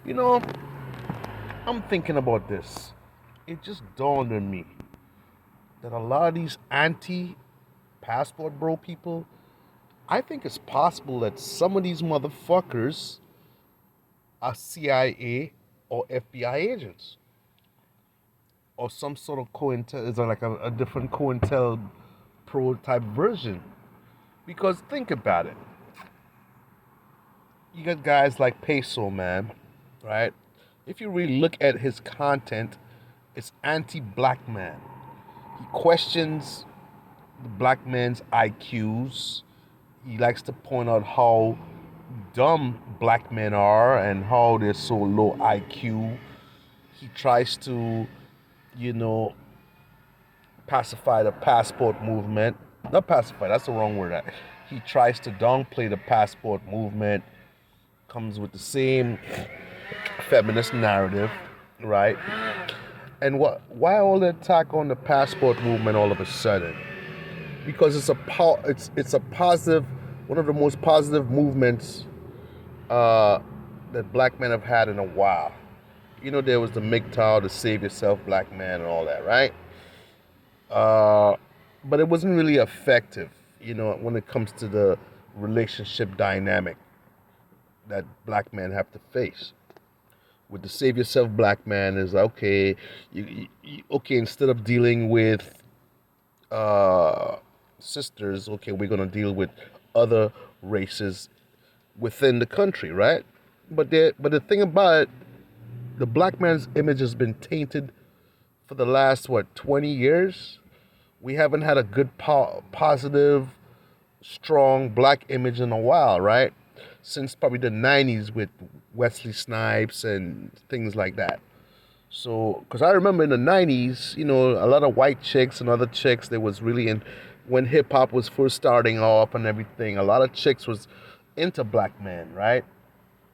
You know, I'm thinking about this. It just dawned on me that a lot of these anti passport bro people, I think it's possible that some of these motherfuckers are CIA or FBI agents or some sort of COINTEL, is like a different COINTEL pro type version. Because think about it. You got guys like Peso, man, right? If you really look at his content, it's anti-black man. He questions the black man's IQs. He likes to point out how dumb black men are and how they're so low IQ. He tries to, you know, pacify the passport movement. Not pacify, that's the wrong word. He tries to downplay the passport movement, comes with the same feminist narrative, right? And why all the attack on the passport movement all of a sudden? Because it's a positive, one of the most positive movements that black men have had in a while. You know, there was the MGTOW, the Save Yourself Black Man, and all that, right? But it wasn't really effective, you know, when it comes to the relationship dynamic that black men have to face. With the Save Yourself Black Man is okay. Okay, instead of dealing with uh, sisters, okay, we're gonna deal with other races within the country, right? But the thing about it, the black man's image has been tainted for the last 20 years. We haven't had a good positive, strong black image in a while, right? Since probably the 90s with Wesley Snipes and things like that. So, because I remember in the 90s, you know, a lot of white chicks and other chicks that was really in, when hip hop was first starting off and everything, a lot of chicks was into black men, right?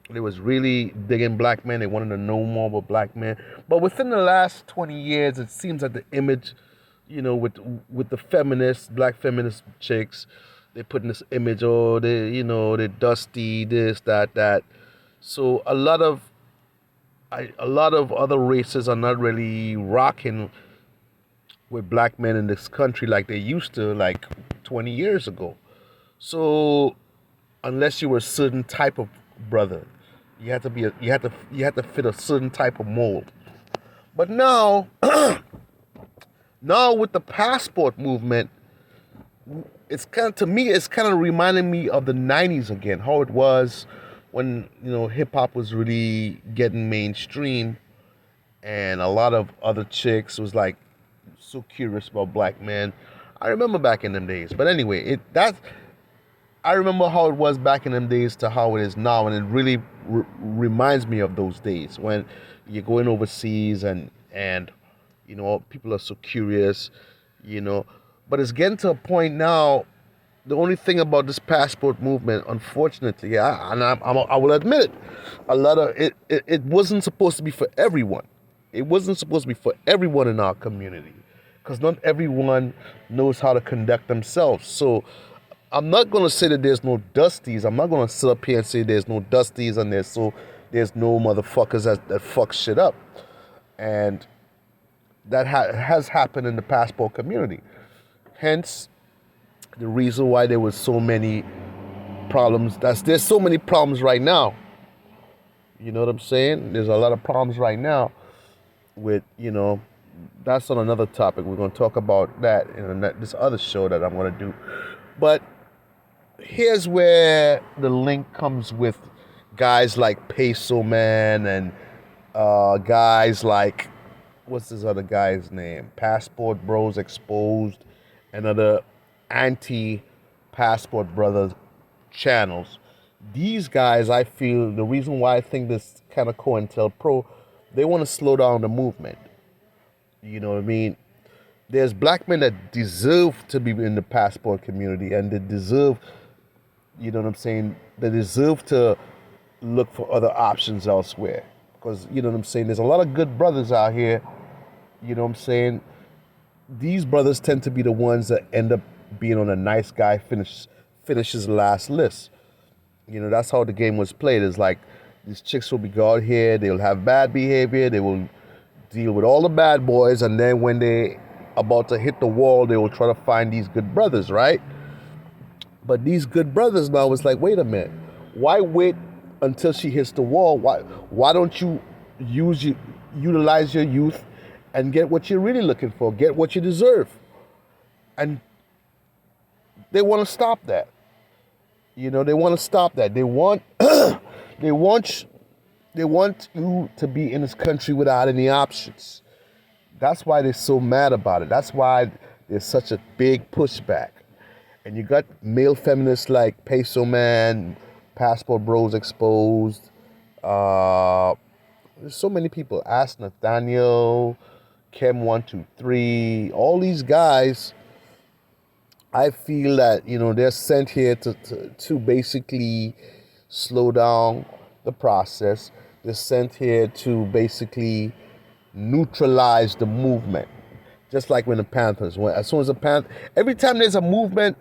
They was really digging black men. They wanted to know more about black men. But within the last 20 years, it seems like the image, you know, with the feminists, black feminist chicks, they put in this image, oh, they, you know, they're dusty, this, that. So a lot of other races are not really rocking with black men in this country like they used to, like 20 years ago. So unless you were a certain type of brother, you had to fit a certain type of mold. But now, now with the passport movement, it's kind of, to me, it's kind of reminding me of the 90s again, how it was when, you know, hip hop was really getting mainstream and a lot of other chicks was like so curious about black men. I remember back in them days. But anyway, I remember how it was back in them days to how it is now, and it really reminds me of those days when you're going overseas and you know, people are so curious, you know. But it's getting to a point now. The only thing about this passport movement, unfortunately, yeah, and I will admit it, a lot of it wasn't supposed to be for everyone. It wasn't supposed to be for everyone in our community, because not everyone knows how to conduct themselves. So I'm not gonna say that there's no dusties. I'm not gonna sit up here and say there's no dusties and there's no motherfuckers that fuck shit up, and that has happened in the passport community. Hence, the reason why there was so many problems. There's so many problems right now. You know what I'm saying? There's a lot of problems right now with, you know, that's on another topic. We're going to talk about that in this other show that I'm going to do. But here's where the link comes with guys like Peso Man and guys like, what's this other guy's name? Passport Bros Exposed and other anti-passport brothers channels. These guys, I feel, the reason why I think this kind of COINTELPRO, they want to slow down the movement. You know what I mean? There's black men that deserve to be in the passport community, and they deserve, you know what I'm saying, they deserve to look for other options elsewhere. Because, you know what I'm saying, there's a lot of good brothers out here, you know what I'm saying. These brothers tend to be the ones that end up being on a nice guy finishes last list. You know, that's how the game was played. It's like These chicks will be out here. They'll have bad behavior. They will deal with all the bad boys, and then when they about to hit the wall, they will try to find these good brothers, right? But these good brothers now is like, wait a minute, why wait until she hits the wall? Why don't you utilize your youth and get what you're really looking for, get what you deserve? And they want to stop that. You know, they want to stop that. They want they want you to be in this country without any options. That's why they're so mad about it. That's why there's such a big pushback. And you got male feminists like Peso Man, Passport Bros Exposed. There's so many people. Ask Nathaniel, Chem123, all these guys. I feel that, you know, they're sent here to basically slow down the process. They're sent here to basically neutralize the movement. Just like when the Panthers went. As soon as every time there's a movement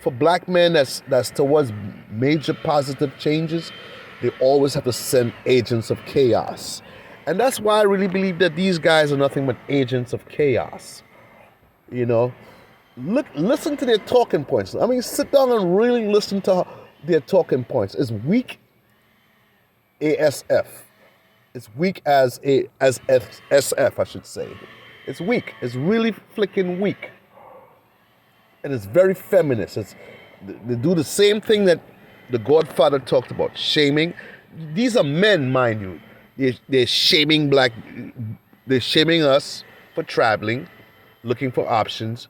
for black men that's towards major positive changes, they always have to send agents of chaos. And that's why I really believe that these guys are nothing but agents of chaos. You know? Listen to their talking points. I mean, sit down and really listen to their talking points. It's weak ASF. It's weak as SF, I should say. It's weak. It's really flicking weak. And it's very feminist. They do the same thing that the Godfather talked about, shaming. These are men, mind you. They're shaming they're shaming us for traveling, looking for options.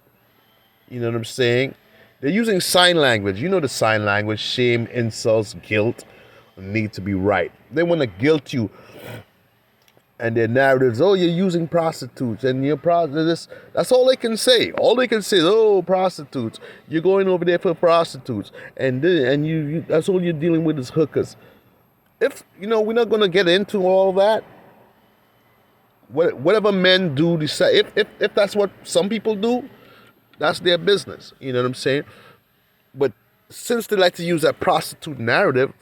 You know what I'm saying? They're using sign language. You know the sign language: shame, insults, guilt, need to be right. They want to guilt you. And their narratives, oh, you're using prostitutes, and you're this. That's all they can say. All they can say is, oh, prostitutes. You're going over there for prostitutes, and you that's all you're dealing with is hookers. If you know, we're not gonna get into all that. Whatever men do, decide if that's what some people do, that's their business. You know what I'm saying? But since they like to use that prostitute narrative,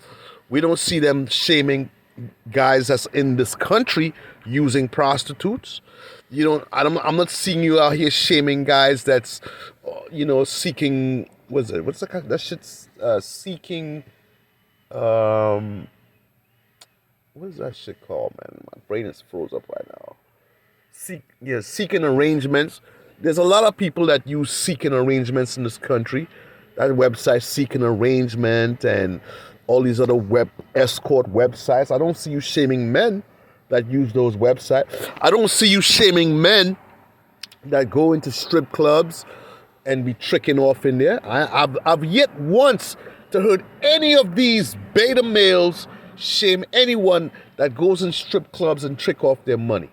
we don't see them shaming guys that's in this country using prostitutes. I'm not seeing you out here shaming guys that's, you know, seeking. What's the kind that shit's seeking? What is that shit called, man? My brain is froze up right now. Seeking arrangements. There's a lot of people that use seeking arrangements in this country. That website, Seeking Arrangement, and all these other web escort websites. I don't see you shaming men that use those websites. I don't see you shaming men that go into strip clubs and be tricking off in there. I've yet once to heard any of these beta males shame anyone that goes in strip clubs and trick off their money.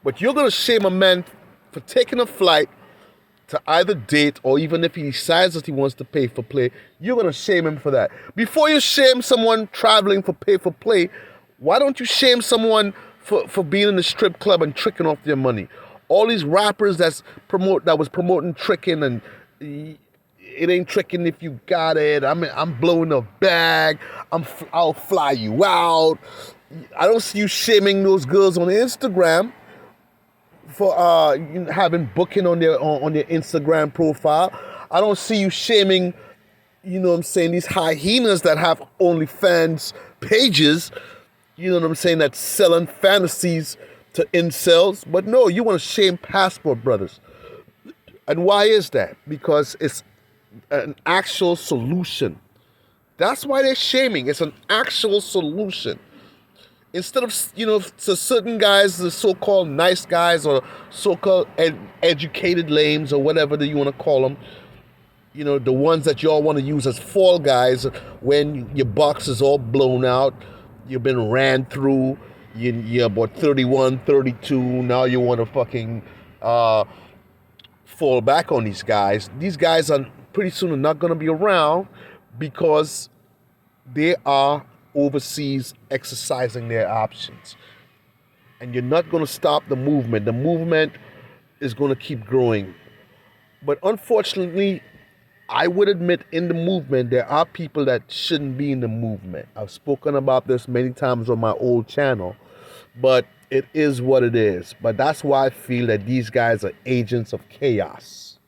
But you're going to shame a man for taking a flight to either date, or even if he decides that he wants to pay for play, you're going to shame him for that. Before you shame someone traveling for pay for play, why don't you shame someone for being in the strip club and tricking off their money? All these rappers that was promoting tricking, and it ain't tricking if you got it. I'm blowing a bag. I'll fly you out. I don't see you shaming those girls on Instagram for having booking on their Instagram profile. I don't see you shaming, you know what I'm saying, these hyenas that have OnlyFans pages, you know what I'm saying, that's selling fantasies to incels. But no, you want to shame Passport Brothers. And why is that? Because it's an actual solution. That's why they're shaming. It's an actual solution. Instead of, you know, to certain guys, the so-called nice guys or so-called educated lames or whatever that you want to call them, you know, the ones that y'all want to use as fall guys when your box is all blown out, you've been ran through, you're about 31, 32, now you want to fucking fall back on these guys. These guys are pretty soon not going to be around because they are overseas exercising their options. And you're not going to stop the movement. The movement is going to keep growing. But unfortunately, I would admit in the movement, there are people that shouldn't be in the movement. I've spoken about this many times on my old channel, but it is what it is. But that's why I feel that these guys are agents of chaos.